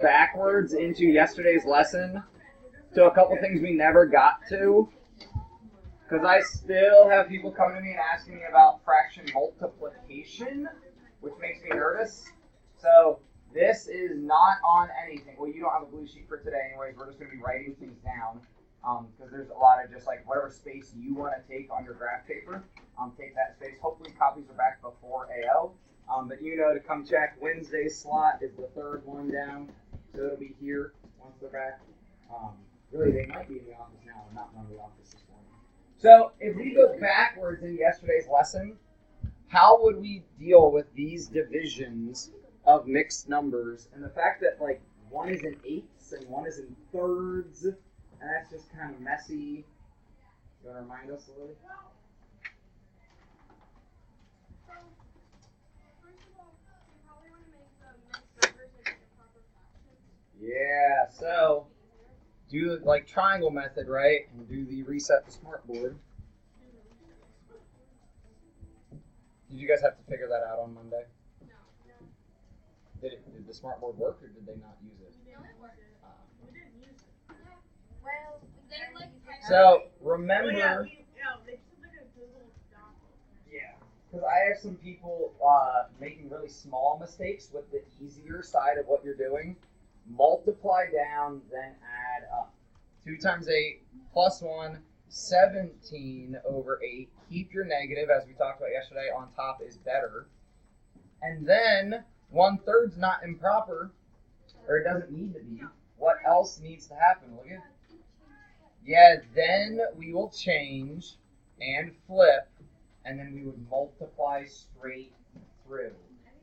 backwards into yesterday's lesson to a couple things we never got to, because I still have people coming to me and asking me about fraction multiplication, which makes me nervous. So this is not on anything. Well, you don't have a blue sheet for today anyways. We're just going to be writing things down because there's a lot of just like whatever space you want to take on your graph paper. Take that space. Hopefully copies are back before AO. But you know to come check. Wednesday's slot is the third one down. So it'll be here once they're back. Really, they might be in the office now. They're not in the office this morning. So if we go backwards in yesterday's lesson, how would we deal with these divisions of mixed numbers? And the fact that like one is in eighths and one is in thirds, and that's just kind of messy. You want to remind us a little? Yeah, so do like triangle method, right? And do the reset to smartboard. Did you guys have to figure that out on Monday? No. Did the smartboard work or did they not use it? We didn't use it. Well, they like. So remember. Yeah. Because I have some people making really small mistakes with the easier side of what you're doing. Multiply down, then add up. 2 times 8 plus 1, 17 over 8. Keep your negative, as we talked about yesterday, on top is better. And then 1/3's not improper, or it doesn't need to be. What else needs to happen? Look at. Yeah, then we will change and flip, and then we would multiply straight through.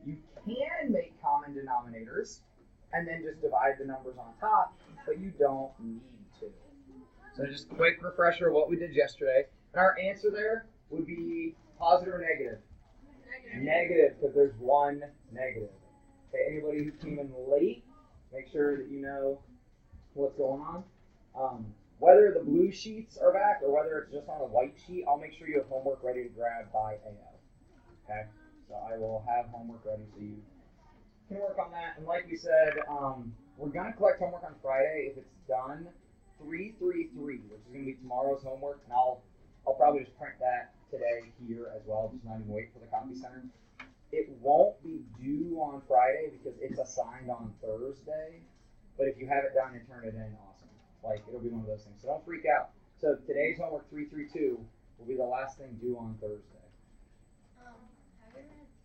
You can make common denominators and then just divide the numbers on top, but you don't need to. So just quick refresher of what we did yesterday. And our answer there would be positive or negative? Negative, because there's one negative. Okay, anybody who came in late, make sure that you know what's going on. Whether the blue sheets are back or whether it's just on a white sheet, I'll make sure you have homework ready to grab by AO. Okay, so I will have homework ready so you can work on that. And like we said, we're going to collect homework on Friday. If it's done, 333, which is going to be tomorrow's homework. And I'll probably just print that today here as well, just not even wait for the copy center. It won't be due on Friday because it's assigned on Thursday. But if you have it done and turn it in, awesome. Like, it'll be one of those things. So don't freak out. So today's homework, 332, will be the last thing due on Thursday.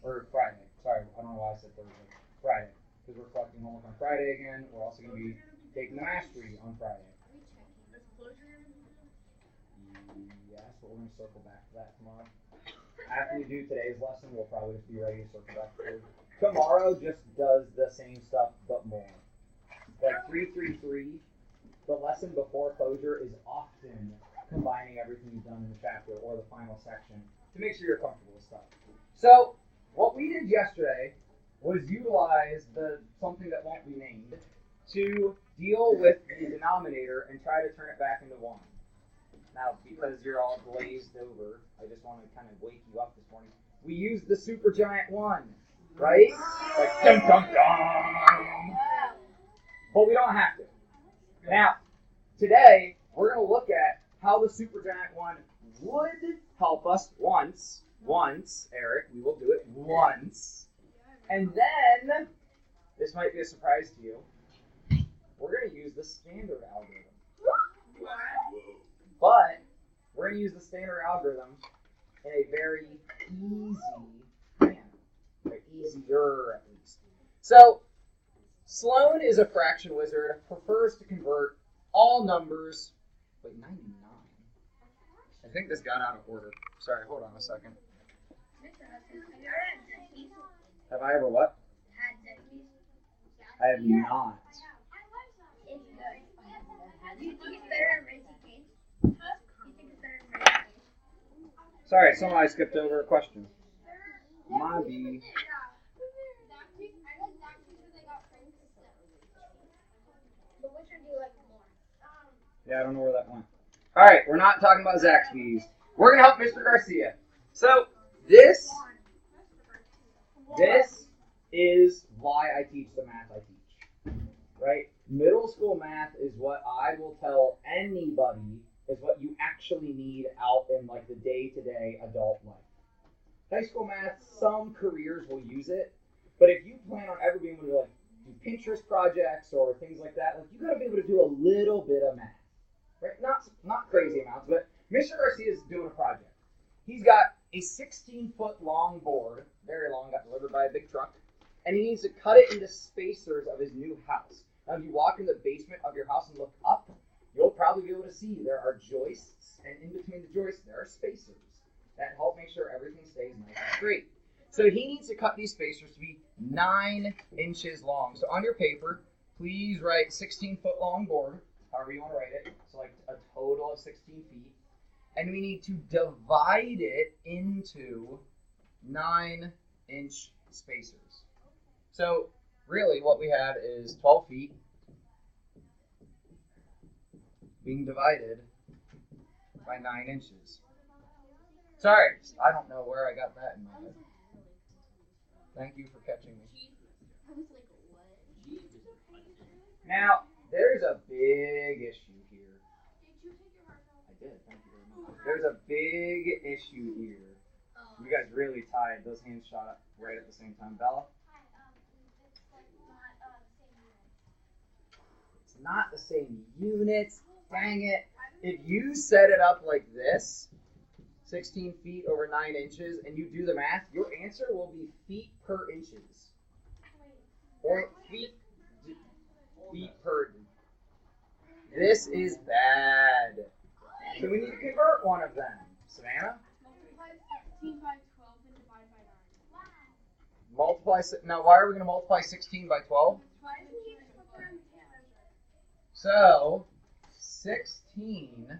Or Friday. Sorry, I don't know why I said Thursday. Friday, because we're collecting homework on Friday again. We're also going to be taking the mastery on Friday. Yes, but we're going to circle back to that tomorrow. After we do today's lesson, we'll probably just be ready to circle back forward. Tomorrow just does the same stuff, but more. Like 333, the lesson before closure is often combining everything you've done in the chapter or the final section to make sure you're comfortable with stuff. So, what we did yesterday was utilize something that won't be named to deal with the denominator and try to turn it back into 1. Now, because you're all glazed over, I just want to kind of wake you up this morning. We used the supergiant 1, right? Like, dum dum dum. But we don't have to. Now, today, we're going to look at how the supergiant 1 would help us once, Eric, we will do it once. And then, this might be a surprise to you, we're going to use the standard algorithm. But we're going to use the standard algorithm in a very easy manner. Or easier, at least. So, Sloan is a fraction wizard, prefers to convert all numbers. Wait, 99? I think this got out of order. Sorry, hold on a second. Have I ever what? I have not. Sorry, somehow I skipped over a question. Maybe. Yeah, I don't know where that went. All right, we're not talking about Zaxby's. We're going to help Mr. Garcia. So, this is why I teach the math I teach. right? Middle school math is what I will tell anybody is what you actually need out in like the day-to-day adult life. High school math, some careers will use it, but if you plan on ever being able to like do Pinterest projects or things like that, like you got to be able to do a little bit of math, right? Not crazy amounts, but Mr. Garcia is doing a project. He's got a 16-foot long board, very long, got delivered by a big truck, and he needs to cut it into spacers of his new house. Now, if you walk in the basement of your house and look up, you'll probably be able to see there are joists, and in between the joists, there are spacers that help make sure everything stays nice and straight. So he needs to cut these spacers to be 9 inches long. So on your paper, please write 16-foot long board, however you want to write it. So like a total of 16 feet. And we need to divide it into 9-inch spacers. So really what we have is 12 feet being divided by 9 inches. Sorry, I don't know where I got that in my head. Thank you for catching me. Now, there's a big issue here. I did, thank you very much. There's a big issue here. You guys really tied. Those hands shot up right at the same time. Bella? It's not the same units. Dang it. If you set it up like this, 16 feet over 9 inches, and you do the math, your answer will be feet per inches. Or feet per. This is bad. So we need to convert one of them. Savannah? Multiply, now why are we going to multiply 16 by 12? So, 16,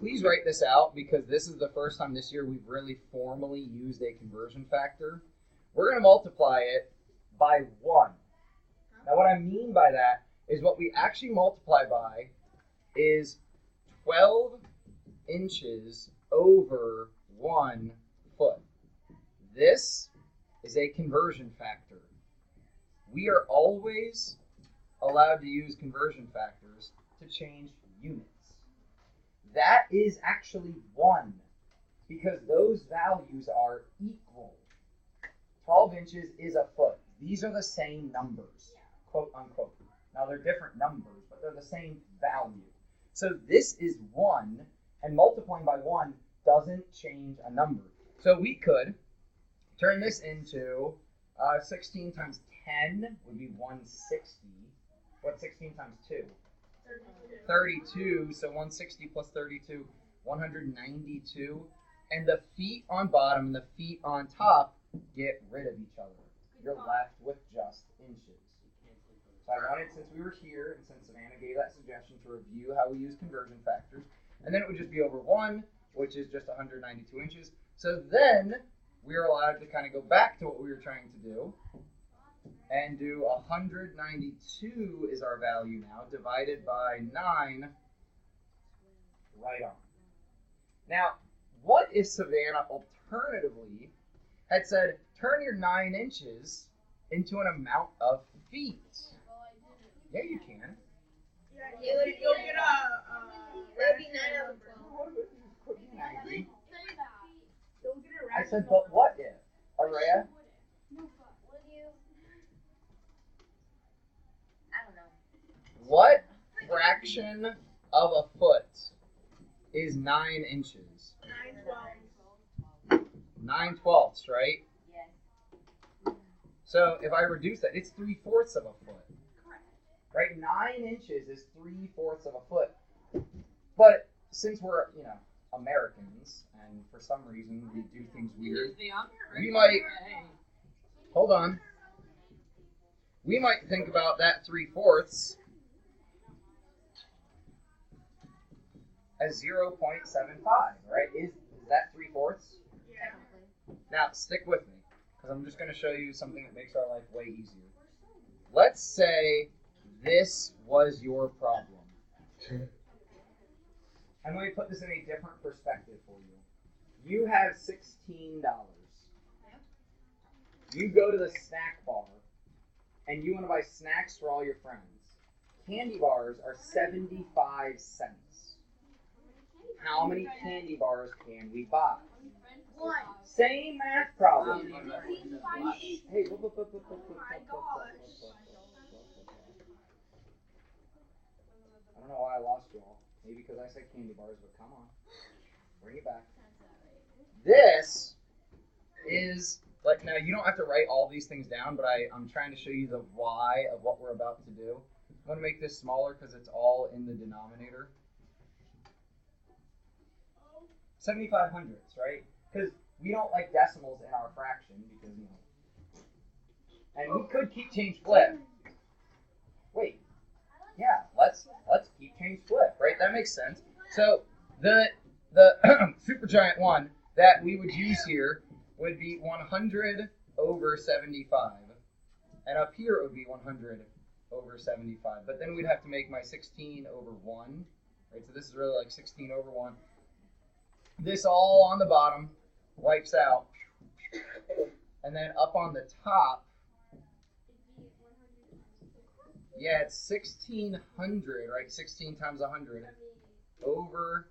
please write this out because this is the first time this year we've really formally used a conversion factor. We're going to multiply it by 1. Now what I mean by that is what we actually multiply by is 12 inches over 1 foot. This is a conversion factor. We are always allowed to use conversion factors to change units. That is actually 1 because those values are equal. 12 inches is a foot. These are the same numbers, quote unquote. Now they're different numbers, but they're the same value. So this is 1, and multiplying by 1 doesn't change a number. So we could turn this into 16 times 10 would be 160. What's 16 times 2? 32. So 160 plus 32, 192. And the feet on bottom and the feet on top get rid of each other. You're left with just inches. So I wanted, since we were here, and since Savannah gave that suggestion, to review how we use conversion factors. And then it would just be over 1, which is just 192 inches. So then we are allowed to kind of go back to what we were trying to do and do 192 is our value now, divided by 9, right on. Now, what if Savannah alternatively had said, turn your 9 inches into an amount of feet? Yeah, you can. You'll get a be 9 over 12. I said, but what if? Araya? What fraction of a foot is 9 inches? 9/12, right? Yes. So if I reduce that, it's 3/4 of a foot. Right? 9 inches is 3/4 of a foot. But since we're, Americans, and for some reason we do things weird, we might, hold on, we might think about that 3/4 as 0.75, right? Is that 3/4? Yeah. Now, stick with me, because I'm just going to show you something that makes our life way easier. Let's say this was your problem. And let me put this in a different perspective for you. You have $16. You go to the snack bar, and you want to buy snacks for all your friends. Candy bars are 75 cents. How many candy bars can we buy? One. Same math problem. Hey, I don't know why I lost you all. Maybe because I said candy bars, but come on. Bring it back. This is, like, now you don't have to write all these things down, but I'm trying to show you the why of what we're about to do. I'm going to make this smaller because it's all in the denominator. 7500ths, right? Because we don't like decimals in our fraction because, you know. And we could keep change flip. Wait. Yeah, let's keep change flip, right? That makes sense. So the supergiant one that we would use here would be 100 over 75. And up here it would be 100 over 75. But then we'd have to make my 16 over 1. Right? So this is really like 16 over 1. This all on the bottom wipes out. And then up on the top, yeah, it's 1600, right? 16 times 100 over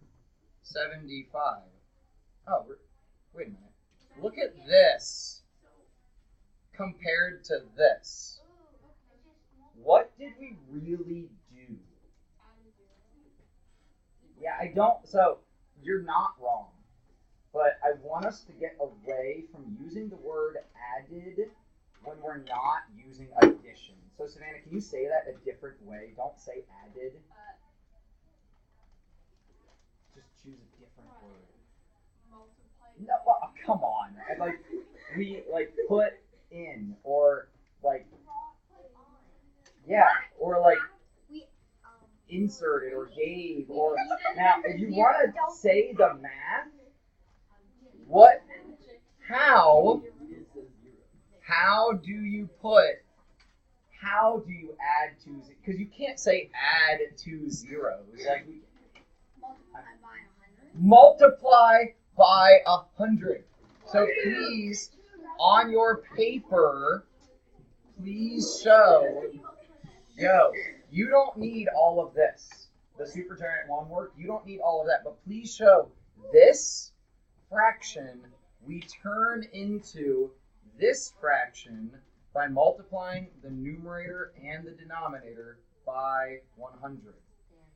75. Oh, wait a minute. Look at this compared to this. What did we really do? Yeah, I don't, so you're not wrong. But I want us to get away from using the word added when we're not using addition. So Savannah, can you say that a different way? Don't say added. Just choose a different word. No, well, come on. We put in or yeah, or inserted or gave or now if you want to say the math, how do you add two, because you can't say add two zeros. Multiply by 100. So please, on your paper, please show, you don't need all of this. The supergiant one work, you don't need all of that, but please show this fraction we turn into this fraction by multiplying the numerator and the denominator by 100.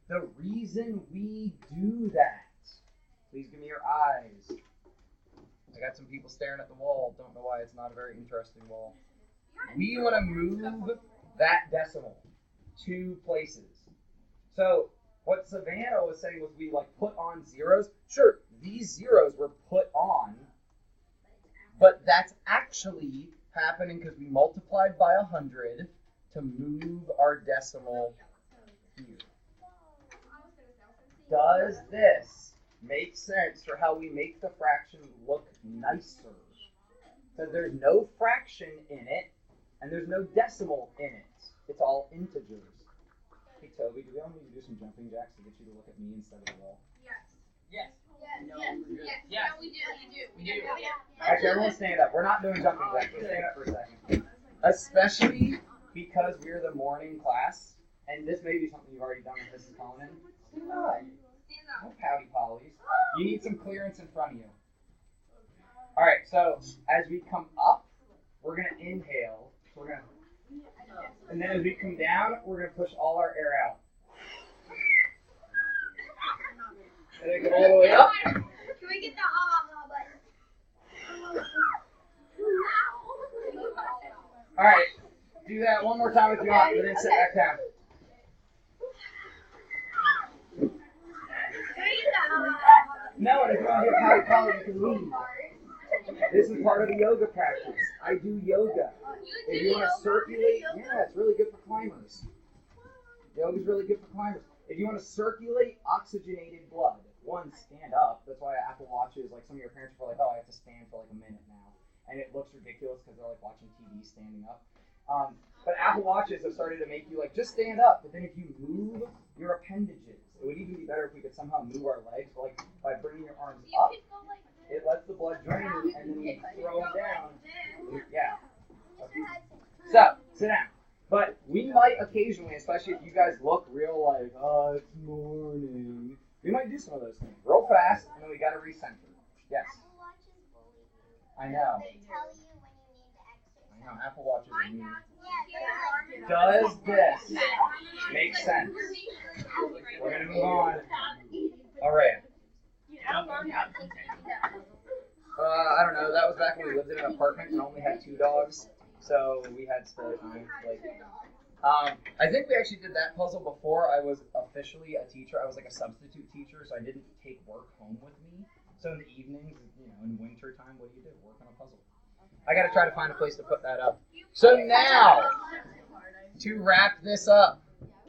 The reason we do that, please give me your eyes. I got some people staring at the wall. Don't know why it's not a very interesting wall. We want to move that decimal 2 places. So what Savannah was saying was we put on zeros. Sure, these zeros were put on, but that's actually happening because we multiplied by 100 to move our decimal here. Does this make sense for how we make the fraction look nicer? Because there's no fraction in it, and there's no decimal in it. It's all integers. Hey, Toby, do we all need to do some jumping jacks to get you to look at me instead of the wall? Yes. Yes. Yeah, we do. Actually, everyone stand up. We're not doing jumping jacks. Let's stand up for a second. Especially because we're the morning class, and this may be something you've already done with Mrs. Conan. Stand up. No pouty pollies. You need some clearance in front of you. All right, so as we come up, we're going to inhale. And then as we come down, we're going to push all our air out. And then go all the way up. Can we get the ha-ha-ha button? All right, do that one more time if you want, and then sit back down. Can we get the ha-ha-ha? No, and if you want to get pouty polly, you can leave. This is part of the yoga practice. I do yoga. If you want to circulate, yeah, it's really good for climbers. Yoga's really good for climbers. If you want to circulate oxygenated blood, one, stand up. That's why Apple Watches, some of your parents are oh, I have to stand for a minute now. And it looks ridiculous because they're watching TV standing up. But Apple Watches have started to make you just stand up. But then if you move your appendages, it would even be better if we could somehow move our legs. By bringing your arms up, it lets the blood drain, and then we throw them down. Yeah. Okay. So, sit down. But we might occasionally, especially if you guys look real like, oh, it's morning, we might do some of those things real fast, and then we got to recenter. Yes. Apple Watches bully you. I know. They tell you when you need to exercise. I know. Apple Watches are mean. Yeah, Does this make sense? We're gonna move on. All right. I don't know. That was back when we lived in an apartment and only had 2 dogs, so we had spare time. I think we actually did that puzzle before I was officially a teacher. I was like a substitute teacher, so I didn't take work home with me. So in the evenings, in winter time, what do? Work on a puzzle. I got to try to find a place to put that up. So now, to wrap this up,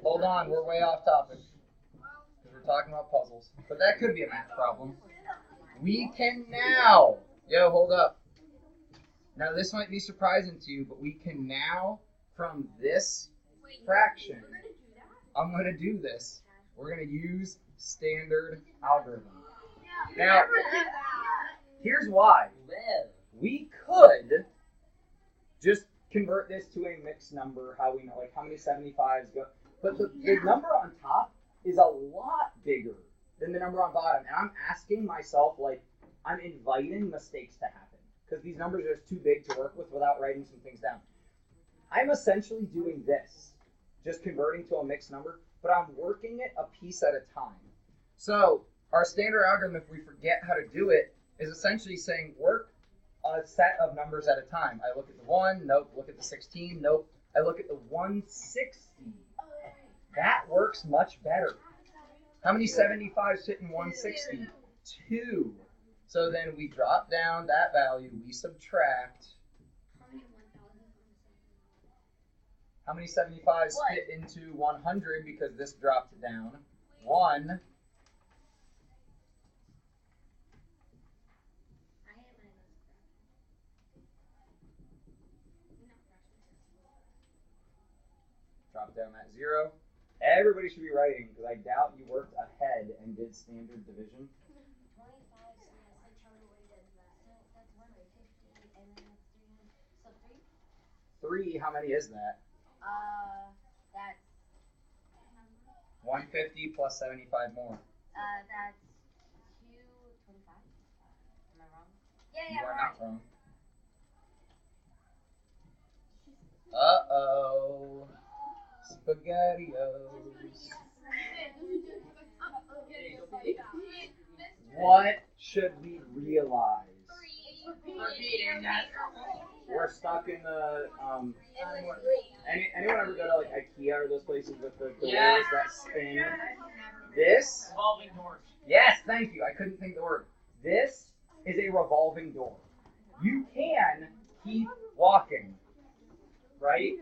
hold on, we're way off topic because we're talking about puzzles, but that could be a math problem. We can now, hold up. Now this might be surprising to you, but we can now, from this fraction, I'm going to do this. We're going to use standard algorithm. Now, here's why. We could just convert this to a mixed number, how we know, like how many 75s go. But the number on top is a lot bigger than the number on bottom. And I'm asking myself, like, I'm inviting mistakes to happen because these numbers are just too big to work with without writing some things down. I'm essentially doing this, just converting to a mixed number, but I'm working it a piece at a time. So our standard algorithm, if we forget how to do it, is essentially saying work a set of numbers at a time. I look at the 1, nope. Look at the 16, nope. I look at the 160. That works much better. How many 75s fit in 160? 2. So then we drop down that value, we subtract. How many 75s fit into 100 because this dropped down? 1. Drop down that 0. Everybody should be writing because I doubt you worked ahead and did standard division. 25, so we did that. So that's 150, and then that's 300. So 3? 3, how many is that? That's 150 plus 75 more. that's 225. Am I wrong? Yeah, You are right. not wrong. Uh-oh. SpaghettiOs. What should we realize? We're stuck in the anyone ever go to like IKEA or those places with the doors that spin? This Revolving doors. Yes, thank you. I couldn't think of the word. This is a revolving door. You can keep walking, right?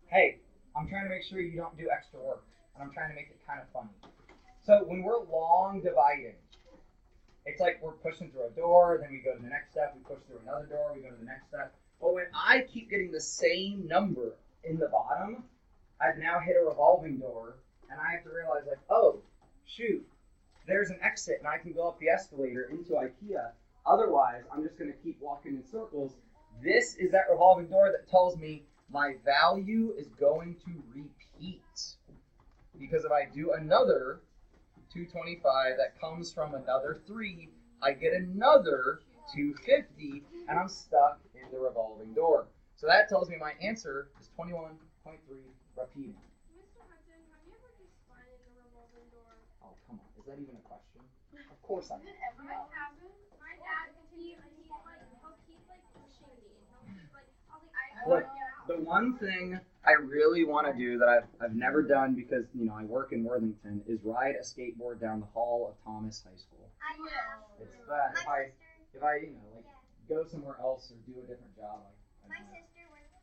Hey, I'm trying to make sure you don't do extra work, and I'm trying to make it kind of funny. So when we're long dividing, it's like we're pushing through a door, then we go to the next step, we push through another door, we go to the next step. But when I keep getting the same number in the bottom, I've now hit a revolving door, and I have to realize, like, oh, shoot, there's an exit, and I can go up the escalator into IKEA. Otherwise, I'm just going to keep walking in circles. This is that revolving door that tells me my value is going to repeat. Because if I do another 225 that comes from another 3, I get another 250, and I'm stuck in the revolving door. So that tells me my answer is 21.3 repeating. Mr. Hudson, have you ever just slid in the revolving door? Oh, come on. Is that even a question? Of course I am. My dad, he'll keep like pushing me. He'll keep like, I'll like, Look, the one thing I really want to do that I've never done because, I work in Worthington is ride a skateboard down the hall of Thomas High School. I have. It's fun. If I go somewhere else or do a different job, My sister went to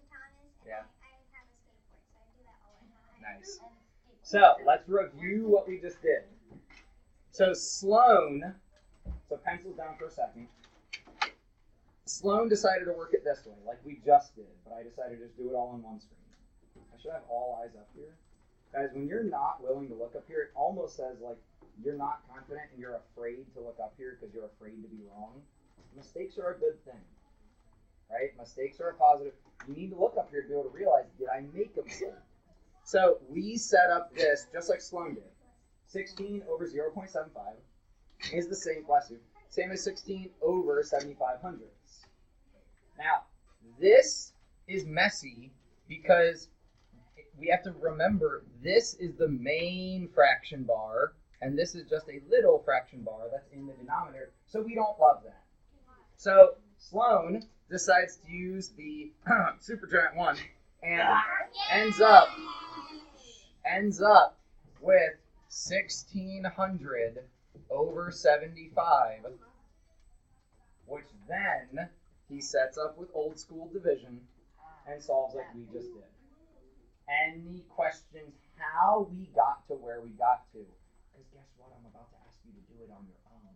Thomas, and Yeah. I have a skateboard, so I do that all the time. Nice. So let's review what we just did. So Sloan, so pencils down for a second. Sloan decided to work it this way, like we just did, but I decided to just do it all on one screen. I should have all eyes up here. Guys, when you're not willing to look up here, it almost says like you're not confident and you're afraid to look up here because you're afraid to be wrong. Mistakes are a good thing. right? Mistakes are a positive. You need to look up here to be able to realize, did I make a mistake? So we set up this just like Sloan did. 16 over 0.75 is the same, bless you, same as 16 over 75 hundredths. Now, this is messy because we have to remember this is the main fraction bar, and this is just a little fraction bar that's in the denominator, so we don't love that. So Sloan decides to use the supergiant one and ends up with 1600 over 75, which then he sets up with old school division and solves like we just did. Any questions how we got to where we got to? Because guess what? I'm about to ask you to do it on your own.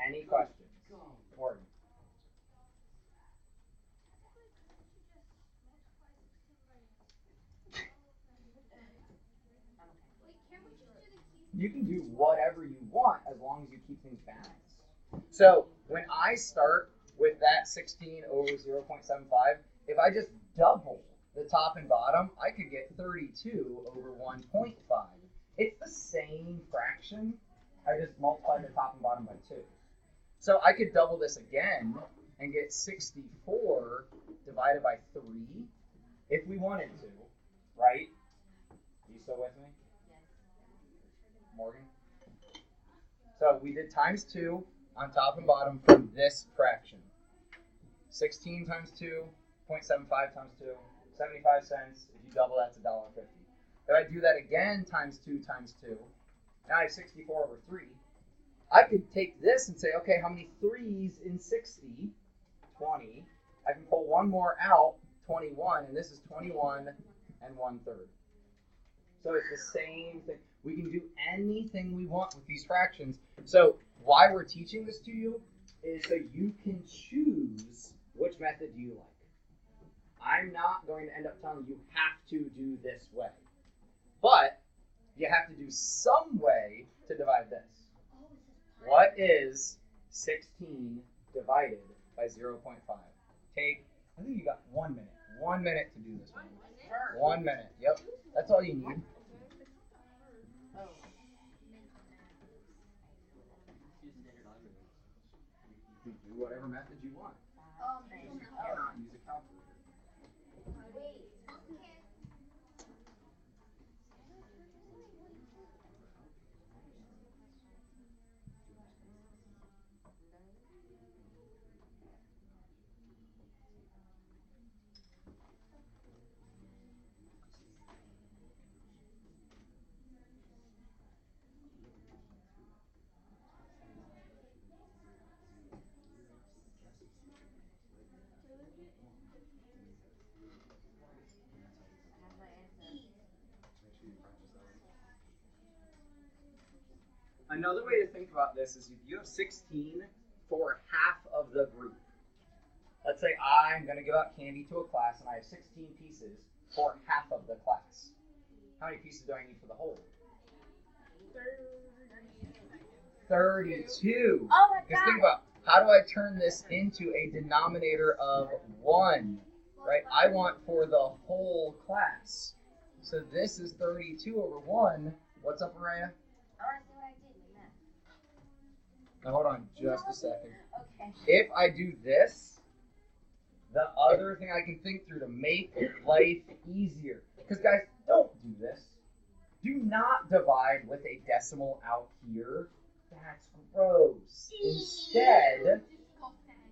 Any questions? Morgan. You can do whatever you want as long as you keep things balanced. So when I start with that 16 over 0.75, if I just double the top and bottom, I could get 32 over 1.5. It's the same fraction. I just multiply the top and bottom by 2. So I could double this again and get 64 divided by 3 if we wanted to, right? Are you still with me? Morgan? So we did times 2 on top and bottom from this fraction. 16 times 2, 0.75 times 2, 75 cents. If you double, that's $1.50. If I do that again times 2 times 2, now I have 64 over 3. I could take this and say, okay, how many 3s in 60? 20. I can pull one more out, 21, and this is 21 and 1/3. So it's the same thing. We can do anything we want with these fractions. So why we're teaching this to you is so you can choose which method you like. I'm not going to end up telling you have to do this way. But you have to do some way to divide this. What is 16 divided by 0.5? Take, I think you got 1 minute. 1 minute to do this one. 1 minute. Yep. That's all you need. You can do whatever method you want. You cannot use a calculator. Another way to think about this is if you have 16 for half of the group. Let's say I'm going to give out candy to a class and I have 16 pieces for half of the class. How many pieces do I need for the whole? 32. Oh my Because God. think about, how do I turn this into a denominator of 1? Right? I want for the whole class. So this is 32 over 1. What's up, Araya? I want to see what I did with that. Now hold on just a second. Okay. If I do this, the other thing I can think through to make life easier. Because guys, don't do this. Do not divide with a decimal out here. That's gross. Instead,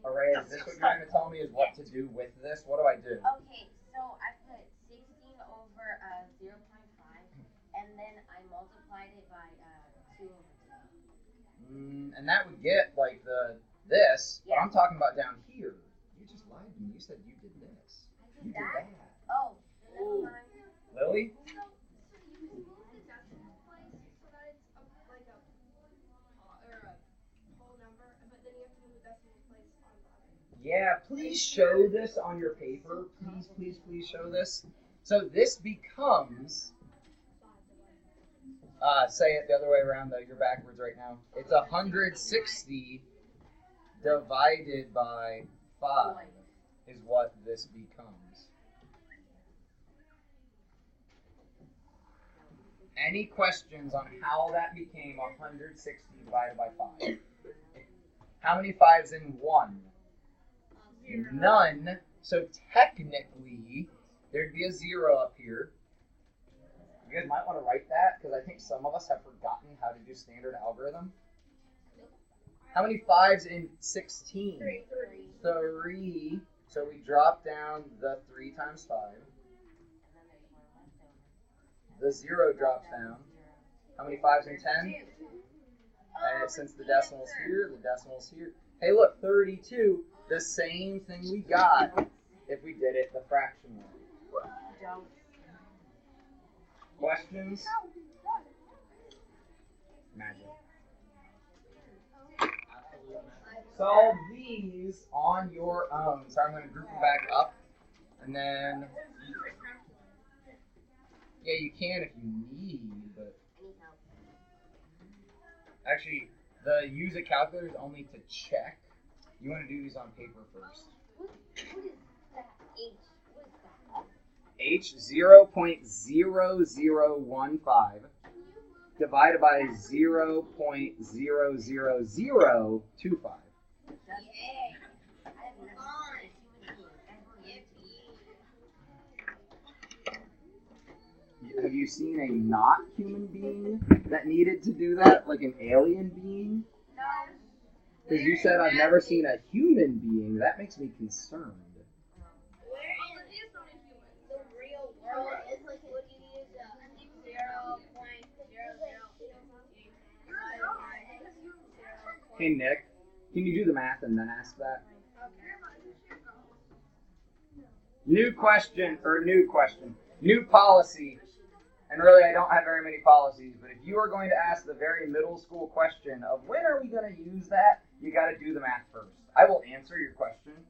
Araya, is this what you're going to tell me is what to do with this? What do I do? Okay, so I put 16 over 0.5, and then I multiplied it by 2 over 2. And that would get like this, but Yeah. I'm talking about down here. You just lied to me. You said you did this. I You did did that? that. Oh, never mind. Lily? So you can move the decimal place so that it's like a whole number, but then you have to move the decimal place on the other. Yeah, please show this on your paper. Please, please, please show this. So this becomes, say it the other way around though, you're backwards right now. It's 160 divided by 5 is what this becomes. Any questions on how that became 160 divided by 5? How many 5s in 1? None. So technically, there'd be a 0 up here. You guys might want to write that because I think some of us have forgotten how to do standard algorithm. How many 5s in 16? 3. So we drop down the 3 times 5. The 0 drops down. How many 5s in 10? And since the decimal's here, the decimal's here. Hey, look, 32. The same thing we got if we did it the fraction way. Questions? Magic. Solve these on your own. So I'm going to group them back up. And then, yeah, you can if you need, but actually, the use a calculator is only to check. You want to do these on paper first. What is that? H. What is that? H 0.0015 divided by 0.00025. Have you seen a not human being that needed to do that, like an alien being? No. Because you said I've never seen a human being. That makes me concerned. The real world is like when you use 0.00. Hey Nick, can you do the math and then ask that? New question. New policy. And really, I don't have very many policies, but if you are going to ask the very middle school question of when are we going to use that, you got to do the math first. I will answer your question.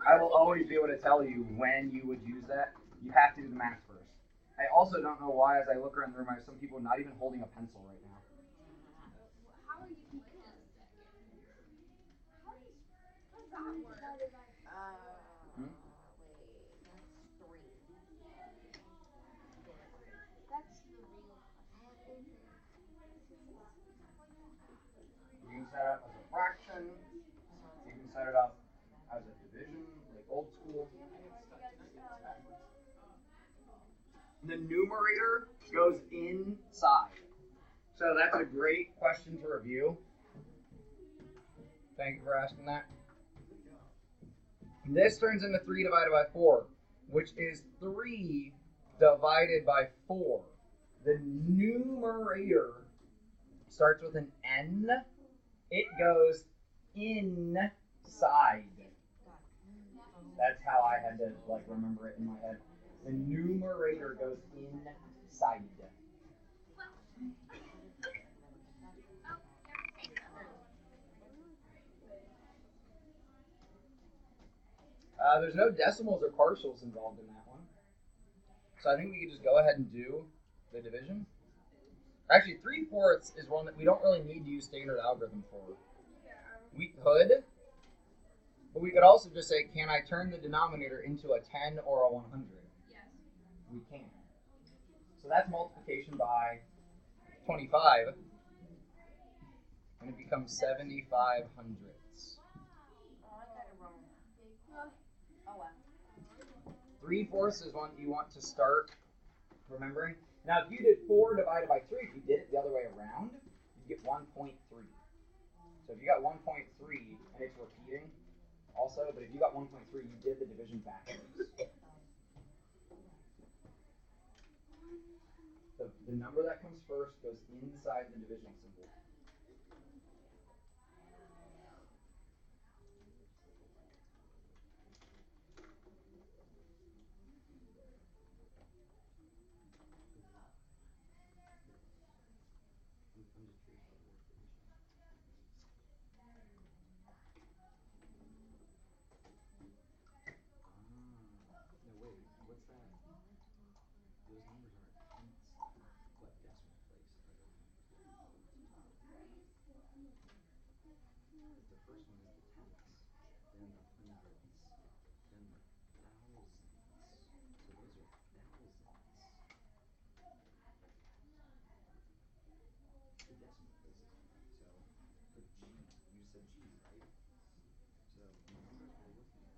I will always be able to tell you when you would use that. You have to do the math first. I also don't know why, as I look around the room, I have some people not even holding a pencil right now. How are you doing this? How does that work? Wait, that's 3. That's the real question. You can set it up as a fraction. You can set it up as a division, like old school. The numerator goes inside. So that's a great question to review. Thank you for asking that. This turns into 3 divided by 4, which is 3 divided by 4. The numerator starts with an N. It goes inside. That's how I had to remember it in my head. The numerator goes inside. There's no decimals or partials involved in that one. So I think we could just go ahead and do the division. Actually, 3/4 is one that we don't really need to use standard algorithm for. We could, but we could also just say, can I turn the denominator into a 10 or a 100? Yes. We can. So that's multiplication by 25, and it becomes 7/500. Oh, I got it wrong. Oh, wow. 3/4 is one you want to start remembering. Now, if you did 4 divided by 3, if you did it the other way around, you get 1.3. So if you got 1.3, and it's repeating also, but if you got 1.3, you did the division backwards. The number that comes first goes inside the division symbol. then the hundreds, then the thousands. So those are thousands. The decimal places. So for G, you said G, right? So the numbers we're looking at.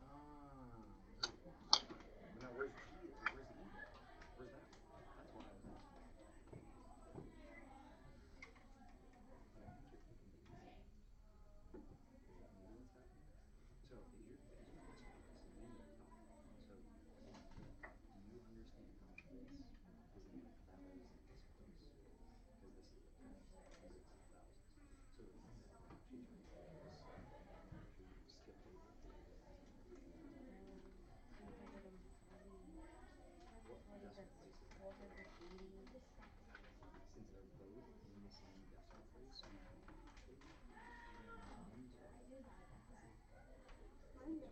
Oh. Now where's G? Where's the E go? Where's that? That's why I was asking. But I think you're picking the easy one. Is that maybe what's happening? So if you're picking the decimal places, then you tell me. So do you understand how much this is in the thousands place? Because this is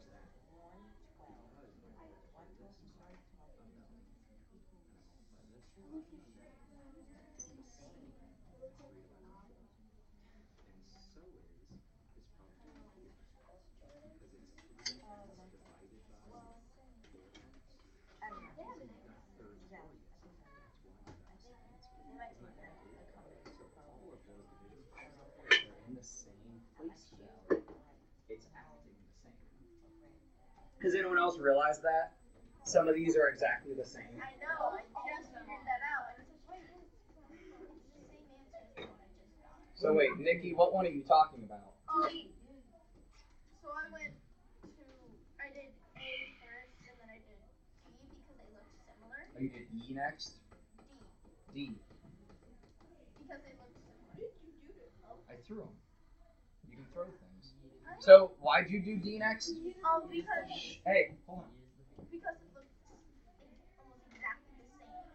the tens, hundreds, and thousands. So the thing that actually turns into this, if you skipped over 40 decimal places, what decimal place is that? Since they're both in the same decimal place, you can actually turn 112 just that. Because if I multiply this by 1,000 and I multiply this by 100, it's the same as 3 divided by 4. And so is this product over here. Because it's 3 tenths divided by 4 tenths. So you've got thirds or yes. That's why you got the same answer. Isn't that kind of cool? So all of those division functions, they're in the same place value. It's acting the same. Has anyone else realized that? Some of these are exactly the same. I know, I just figured that out. And it's like, wait, it's the same answer as what I just got. So wait, Nikki, what one are you talking about? So I did A first, and then I did D because they look similar. Oh, you did E next? D. D. Because they look similar. What did you do to help? I threw them. You can throw things. So why'd you do D next? Because Hey, hold on. because it looks almost exactly the same as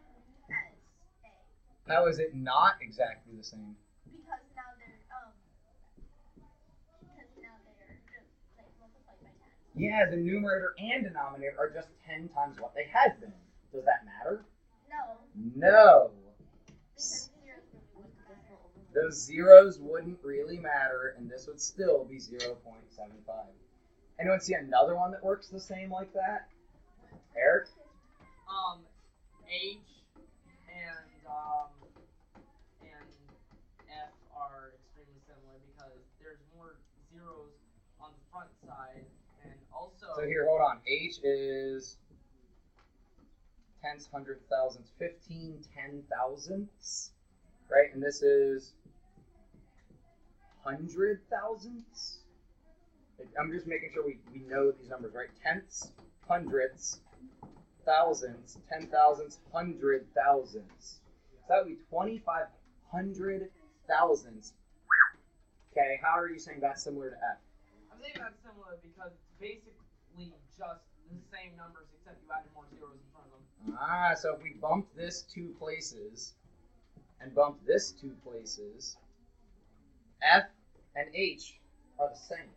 A. How is it not exactly the same? Because now they're just like multiplied by 10. Yeah, the numerator and denominator are just 10 times what they had been. Does that matter? No. No. Because zeros really wouldn't matter. Those zeros wouldn't really matter, and this would still be 0.75. Anyone see another one that works the same like that? Eric? H and F are extremely similar because there's more zeros on the front side, and also. So here, hold on. H is tenths, hundredths, thousandths, 15 10,000ths, right? And this is 100,000ths. I'm just making sure we know these numbers, right? Tenths, hundredths, thousandths, 10,000ths, 100,000ths. So that would be 2,500 thousandths. Okay, how are you saying that's similar to F? I'm saying that's similar because it's basically just the same numbers except you added more zeros in front of them. Ah, so if we bump this 2 places and bump this 2 places, F and H are the same.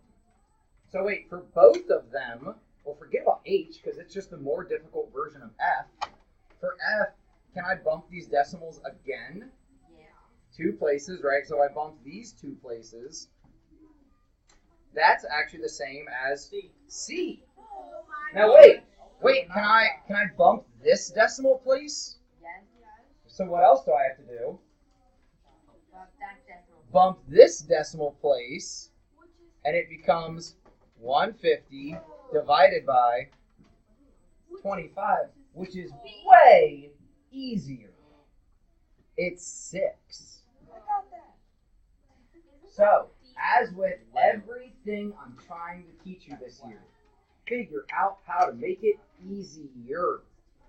So wait, for both of them, well, forget about H because it's just the more difficult version of F. For F, can I bump these decimals again? Yeah. 2 places, right? So I bump these 2 places. That's actually the same as C. Oh Now wait, can I bump this decimal place? Yes. So what else do I have to do? Bump that decimal. Bump this decimal place, and it becomes 150 divided by 25, which is way easier. It's 6. So, as with everything I'm trying to teach you this year, figure out how to make it easier.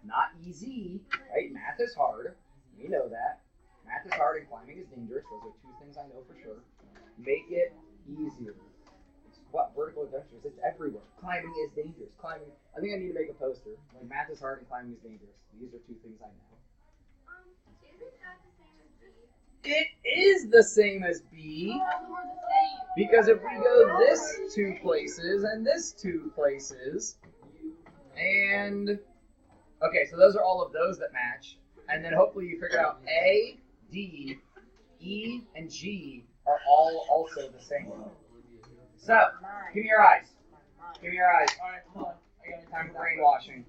Not easy, right? Math is hard. We know that. Math is hard and climbing is dangerous. Those are 2 things I know for sure. Make it easier. It's what? Vertical adventures. It's everywhere. Climbing is dangerous. Climbing. I think I need to make a poster. Like, math is hard and climbing is dangerous. These are 2 things I know. Isn't that the same as B? It is the same as B. Oh, we're the same. Because if we go this 2 places and this 2 places, and okay, so those are all of those that match. And then hopefully you figured out A, D, E, and G are all also the same. So, give me your eyes. Give me your eyes. Alright, hold on. I gotta Time for brainwashing.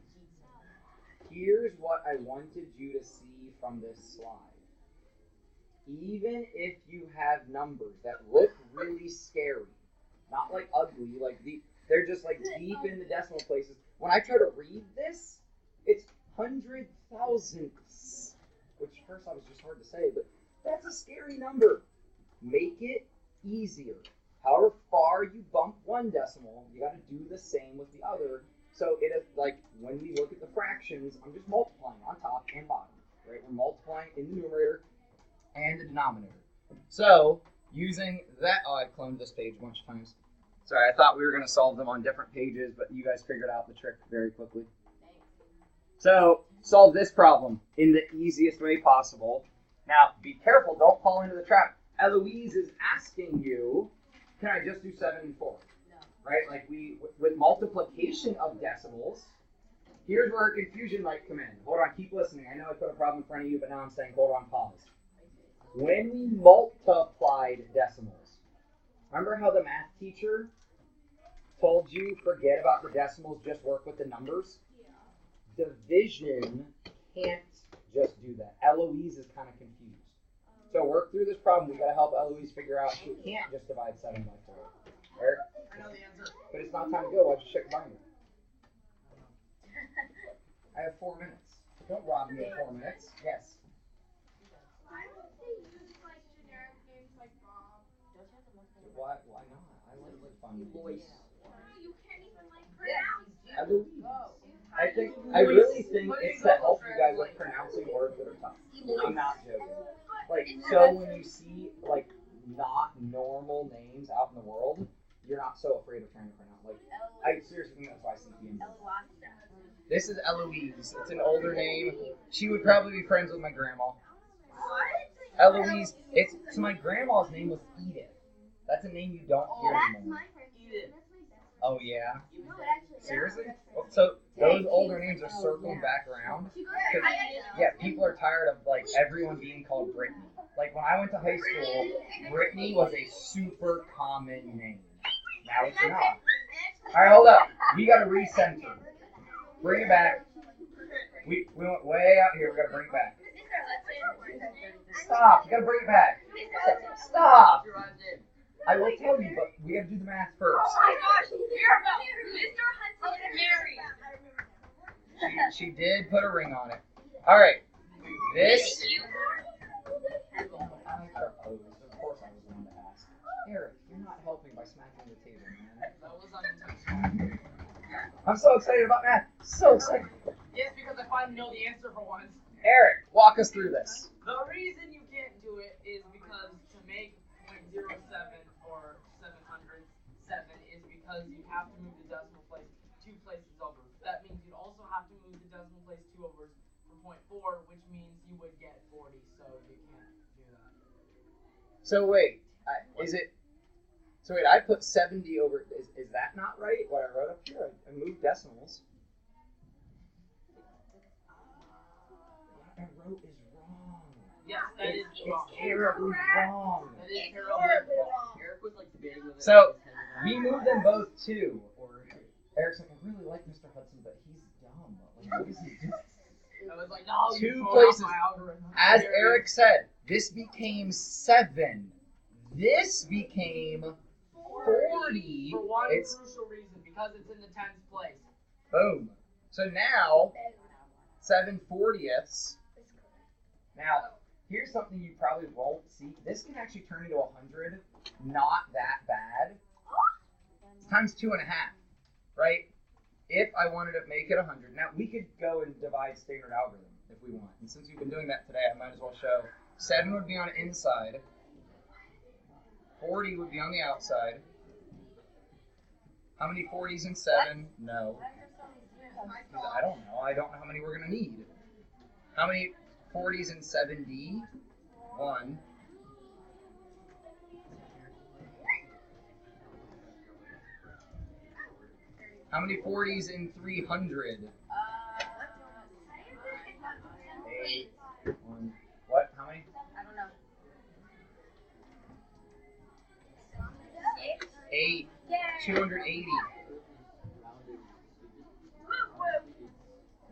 Here's what I wanted you to see from this slide. Even if you have numbers that look really scary, not like ugly, like they're just like deep in the decimal places. When I try to read this, it's 100 thousandths, which first off is just hard to say, but that's a scary number. Make it easier. However far you bump one decimal, you got to do the same with the other. So it is like when we look at the fractions, I'm just multiplying on top and bottom, right? We're multiplying in the numerator and the denominator. So using that, oh, I cloned this page a bunch of times. Sorry, I thought we were going to solve them on different pages, but you guys figured out the trick very quickly. So solve this problem in the easiest way possible. Now, be careful, don't fall into the trap. Eloise is asking you, can I just do 7 and 4? No. Right? Like with multiplication of decimals, here's where confusion might come in. Hold on, keep listening. I know I put a problem in front of you, but now I'm saying hold on, pause. When we multiplied decimals, remember how the math teacher told you forget about the decimals, just work with the numbers? Yeah. Division can't just do that. Eloise is kind of confused. So work through this problem. We got to help Eloise figure out she can't just divide 7 by 4. Eric? I know the answer. But it's not time to go. Why'd you check binder? I have 4 minutes. Don't rob me of 4 minutes. Yes. Why would they use like generic names like Bob? Why not? I like fun voice. You can't even like pronounce it. Eloise. I really think it's to help you guys with pronouncing words that are tough. I'm not joking. Like, so when you see like not normal names out in the world, you're not so afraid of trying to pronounce. Like, I seriously think that's why I see DMV. This is Eloise. It's an older name. She would probably be friends with my grandma. Eloise. So my grandma's name was Edith. That's a name you don't hear anymore. Edith. Oh yeah. No, it actually. Seriously? So those older names are circling back around. Yeah, people are tired of like everyone being called Brittany. Like when I went to high school, Brittany was a super common name. Now it's not. Alright, hold up. We gotta recenter. Bring it back. We went way out here, we gotta bring it back. Stop, you gotta bring it back. Stop! I will tell you, but we gotta do the math first. Oh my gosh, Mr. Hudson married. She did put a ring on it. Alright. This. Of course I was the one to ask. Eric, you're not helping by smacking the table, man. That was unintentional. I'm so excited about math. So excited. Yes, because I finally know the answer for once. Eric, walk us through this. The reason you can't do it is because to make 0.07 or 707 is because you have to move the decimal place 2 places over. That means you'd also have to move the decimal place 2 over for 0.4, which means you would get 40, so you can't do that. So wait, I put 70 over, is that not right? What I wrote up here, I moved decimals. What I wrote is wrong. Yes, that is wrong. It's terribly wrong. That is terribly wrong. Eric was like debating with it. So, we moved them both too. Eric's like, I really like Mr. Hudson, but he's dumb. Like, what is he doing? I was like, no, 2 you places. my algorithm. As Eric said, this became 7. This became 40. For one It's crucial reason, because it's in the 10th place. boom. So now 7/40ths. Now, here's something you probably won't see. This can actually turn into 100. Not that bad. It's times 2.5, right? If I wanted to make it 100. Now, we could go and divide standard algorithm if we want. And since we've been doing that today, I might as well show. 7 would be on the inside. 40 would be on the outside. How many 40s in 7? No. I don't know. I don't know how many we're going to need. How many 40s in 7D? 1. How many 40s in 300? 8. 208. 280.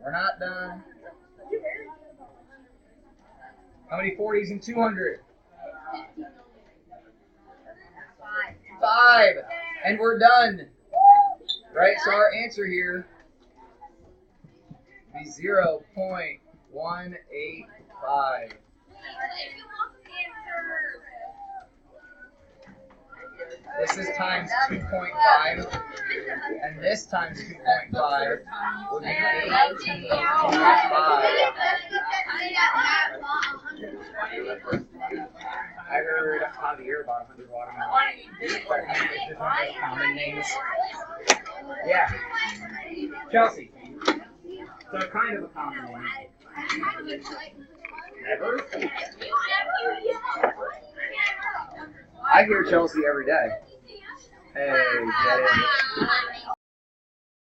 We're not done. How many 40s in 200? 5. And we're done. Right, so our answer here would be 0.185. This is times 2.5, and this times 2.5 would be 18.5. I heard Javier about 100 watermelons. Common names. Yeah. Chelsea. So kind of a common name. Never? I hear Chelsea every day. Hey, get it.